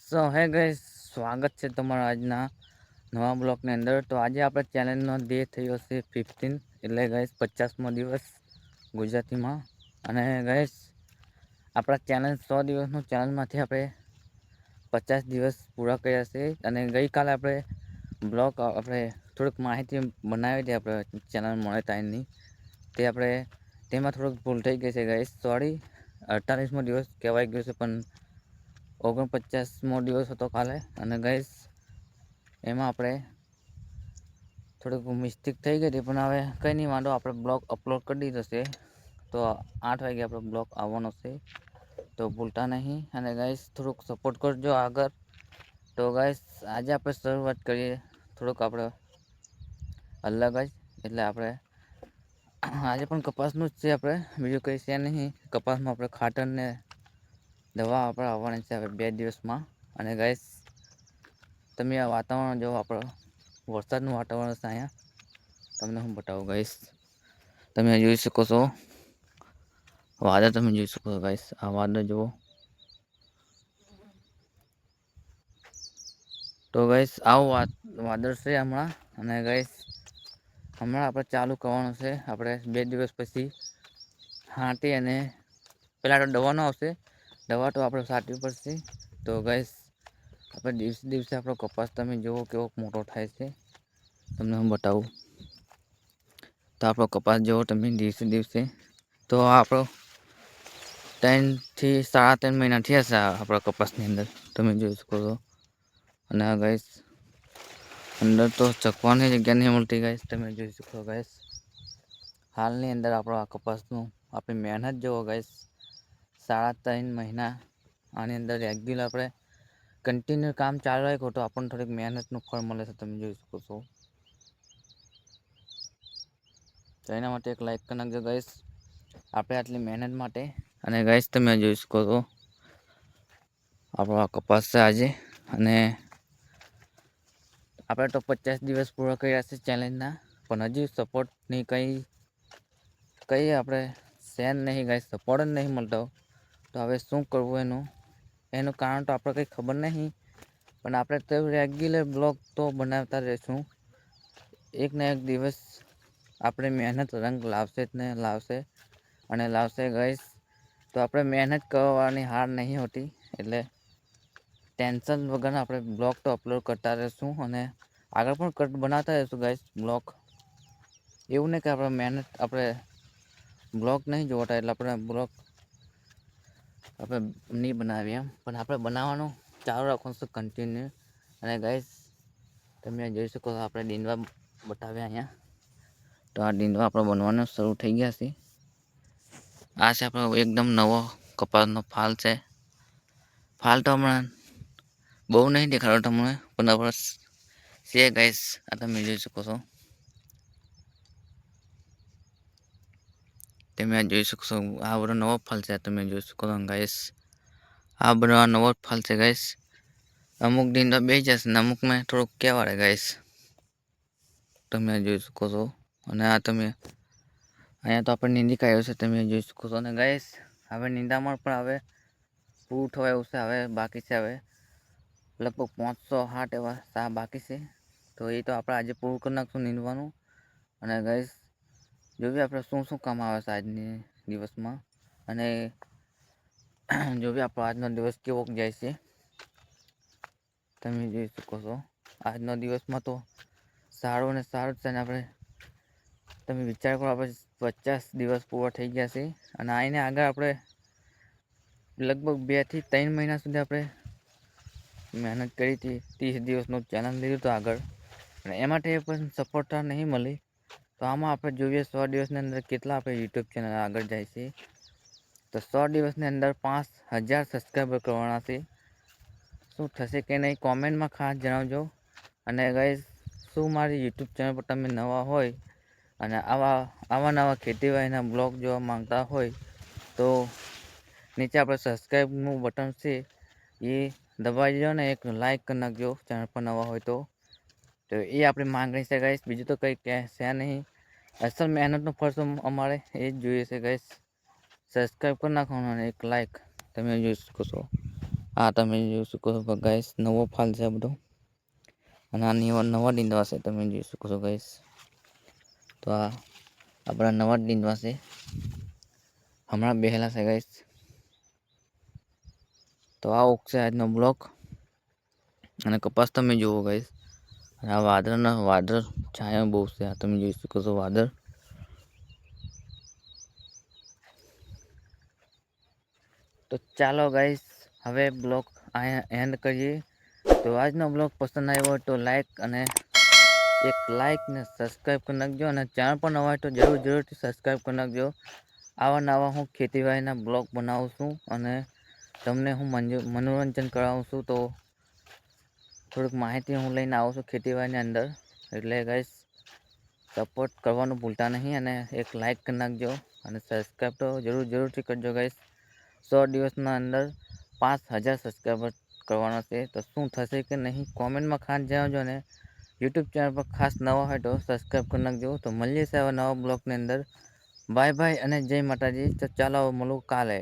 સો હે ગાઈસ, સ્વાગત છે તમારા આજના નવા બ્લોગની અંદર. તો આજે આપણે ચેલેન્જનો ડે થયો છે 15, એટલે ગાઈસ 50મો દિવસ ગુજરાતીમાં. અને ગાઈસ આપણા ચેલેન્જ 100 દિવસનું ચેલેન્જમાંથી આપણે 50 દિવસ પૂરા કર્યા છે. અને ગઈકાલે આપણે બ્લોગ આપણે થોડીક માહિતી બનાવી હતી આપણે ચેનલ મોનેટાઈઝની, તે આપણે તેમાં થોડુંક ભૂલ થઈ ગઈ છે ગાઈસ, સોરી. 48મો દિવસ કહેવાય ગયો છે પણ 49મો દિવસ હતો કાલે. અને ગાઈસ એમાં આપણે થોડીક મિસ્ટેક થઈ ગઈ હતી, પણ હવે કંઈ નહીં વાંધો, આપણે બ્લોગ અપલોડ કરી દીધો છે. તો 8 વાગે આપણો બ્લોગ આવવાનો છે, તો ભૂલતા નહીં. અને ગાઈસ થોડુંક સપોર્ટ કરજો આગળ. તો ગાઈસ આજે આપણે શરૂઆત કરીએ થોડુંક આપણે અલગ જ, એટલે આપણે આજે પણ કપાસનું જ છે. આપણે બીજું કંઈ છે નહીં. કપાસમાં આપણે ખાતરને દવા આપણે આવવાની છે હવે 2 દિવસમાં. અને ગાઈસ તમે આ વાતાવરણ જો, આપણો વરસાદનું વાતાવરણ છે અહીંયા. તમને હું બતાવું ગાઈસ, તમે જોઈ શકો છો વાદળ, તમે જોઈ શકો છો ગાઈસ, આ વાદળ જુઓ. તો ગાઈસ આવું વાદળ છે હમણાં. અને ગાઈસ હમણાં આપણે ચાલુ કરવાનું છે. આપણે 2 દિવસ પછી હાટી અને પેલા તો દવાનો આવશે, દવા તો આપણે છાંટવી પડશે. તો ગાઈસ આપણે દિવસે દિવસે આપણો કપાસ તમે જુઓ કેવો મોટો થાય છે, તમને હું બતાવું. તો આપણો કપાસ જુઓ તમે દિવસે દિવસે. તો આપણો 3 થી 3.5 મહિના થયા છે આપણા કપાસની અંદર, તમે જોઈ શકો છો. અને આ ગાઈસ અંદર તો ચકવાની જગ્યા નહીં મળતી ગાઈસ, તમે જોઈ શકો ગાઈસ. હાલની અંદર આપણો આ કપાસનું આપણી મહેનત જુઓ ગાઈસ, 3.5 મહિના આની અંદર રેગ્યુલર આપણે કન્ટિન્યુ કામ ચાલુ રાખ્યું તો આપણને થોડીક મહેનતનું ફળ મળે છે, તમે જોઈ શકો છો. તો એના માટે એક લાઈક કરી નાખજો ગાઈસ, આપણે આટલી મહેનત માટે. અને ગાઈસ તમે જોઈ શકો છો આપણો આ કપાસ છે આજે. અને આપણે તો 50 દિવસ પૂરા કર્યા છે ચેલેન્જના, પણ હજી સપોર્ટની કંઈ આપણે શેર નહીં ગાઈસ, સપોર્ટ જ નહીં મળતો. તો હવે શું કરવું એનું કારણ તો આપણે કંઈ ખબર નહીં, પણ આપણે તો રેગ્યુલર બ્લોગ તો બનાવતા રહીશું. એક ને એક દિવસ આપણે મહેનત રંગ લાવશે જ ને લાવશે, અને લાવશે ગાઈસ. તો આપણે મહેનત કરવાની હાર નહીં હોતી, એટલે ટેન્શન વગર આપણે બ્લોગ તો અપલોડ કરતા રહીશું. અને આગળ પણ બનાવતા રહીશું ગાઈસ બ્લોગ. એવું નહીં કે આપણે મહેનત આપણે બ્લોગ નહીં જોતા એટલે આપણે બ્લોગ આપણે નહીં બનાવીએ એમ, પણ આપણે બનાવવાનું ચાલુ રાખવાનું કન્ટિન્યુ. અને ગાઈસ તમે જોઈ શકો છો આપણે ડીંડવા બતાવ્યા અહીંયા. તો આ ડીંડવા આપણે બનવાનું શરૂ થઈ ગયા છે. આ છે આપણો એકદમ નવો કપાસનો ફાલ છે. ફાલ તો હમણાં બહુ નહીં દેખાડો તમને, પણ આપણે છે ગાઈસ, આ તમે જોઈ શકો છો. તમે આ જોઈ શકો છો, આ બધો નવો ફાલ છે, તમે જોઈ શકો છો ગાઈસ. આ બધો આ નવો ફાલ છે ગાઈસ. અમુક ડીંડવા બે જશે ને અમુકમાં થોડુંક કહેવાડે ગાઈસ, તમે જોઈ શકો છો. અને આ તમે અહીંયા તો આપણે નીંદી કાઢ્યો છે, તમે જોઈ શકો છો. અને ગાઈસ હવે નીંદામણ પણ હવે પૂરું થવા એવું છે. હવે બાકી છે, હવે લગભગ 560 એવા સા બાકી છે. તો એ તો આપણે આજે પૂરું કરી નાખશું નીંદવાનું. અને ગાઈસ જોઈએ આપણે શું શું કામ આવે છે આજની દિવસમાં, અને જોઈએ આપણો આજનો દિવસ કેવો જાય છે, તમે જોઈ શકો છો. આજનો દિવસમાં તો સારું ને સારું જ છે. ને આપણે તમે વિચાર કરો, આપણે 50 દિવસ પૂરા થઈ ગયા છે. અને આઈને આગળ આપણે લગભગ 2 થી 3 મહિના સુધી આપણે મહેનત કરી હતી. 30 દિવસનું ચેલેન્જ લીધું હતું આગળ, અને એ માટે પણ સફળતા નહીં મળી. તો આમાં આપણે જોઈએ 100 દિવસની અંદર કેટલા આપણે યુટ્યુબ ચેનલ આગળ જાય છે. તો 100 દિવસની અંદર 5000 સબસ્ક્રાઈબર કરવાના છે. શું થશે કે નહીં કોમેન્ટમાં ખાસ જણાવજો. અને ગાઈસ શું મારી યુટ્યુબ ચેનલ પર તમે નવા હોય અને આવા નવા ખેતીવાડીના બ્લોગ જોવા માંગતા હોય, તો નીચે આપણે સબસ્ક્રાઈબનું બટન છે એ દબાવી દેજો ને એક લાઈક કરી નાખજો ચેનલ પર નવા હોય તો. તો એ આપણી માંગણી છે ગાઈસ, બીજું તો કંઈ છે નહીં. અસલ મહેનતનું ફળ તો અમારે એ જ જોઈએ છે ગાઈસ. સબસ્ક્રાઈબ કરી નાખવાનું અને એક લાઈક, તમે જોઈ શકો છો. આ તમે જોઈ શકો છો ગાઈસ, નવો ફાલ છે આ બધો, અને આ નવા ડીંડવા છે, તમે જોઈ શકો છો ગાઈસ. તો આ આપણા નવા ડીંડવા છે, હમણાં બેહેલા છે ગાઈસ. તો આ ઉગશે આજનો બ્લોક, અને કપાસ તમે જુઓ ગાઈસ. આ વાદળ છાયા બહુ છે, આ તમે જોઈ શકો છો વાદળ. તો ચાલો ગાઈસ, હવે બ્લોગ અહીંયા એન્ડ કરીએ. તો આજનો બ્લોગ પસંદ આવ્યો હોય તો એક લાઈક ને સબસ્ક્રાઈબ કરી નાખજો, અને ચેનલ પર નવા હોય તો જરૂરથી સબસ્ક્રાઈબ કરી નાખજો. આવા નવા હું ખેતીવાડીના બ્લોગ બનાવું છું, અને તમને હું મનોરંજન કરાવું છું. તો થોડીક માહિતી હું લઈને આવું છું ખેતીવાડીની અંદર, એટલે ગાઈસ સપોર્ટ કરવાનું ભૂલતા નહીં, અને એક લાઈક કરી નાખજો, અને સબસ્ક્રાઈબ તો જરૂરથી કરજો ગાઈસ. 100 દિવસના અંદર 5000 સબસ્ક્રાઈબર કરવાના છે. તો શું થશે કે નહીં, કોમેન્ટમાં ખાસ જણાવજો, ને યુટ્યુબ ચેનલ પર ખાસ નવા હોય તો સબસ્ક્રાઈબ કરી નાખજો. તો મળીએ છીએ આવા નવા બ્લોગની અંદર. બાય બાય અને જય માતાજી. તો ચાલો મળું કાલે.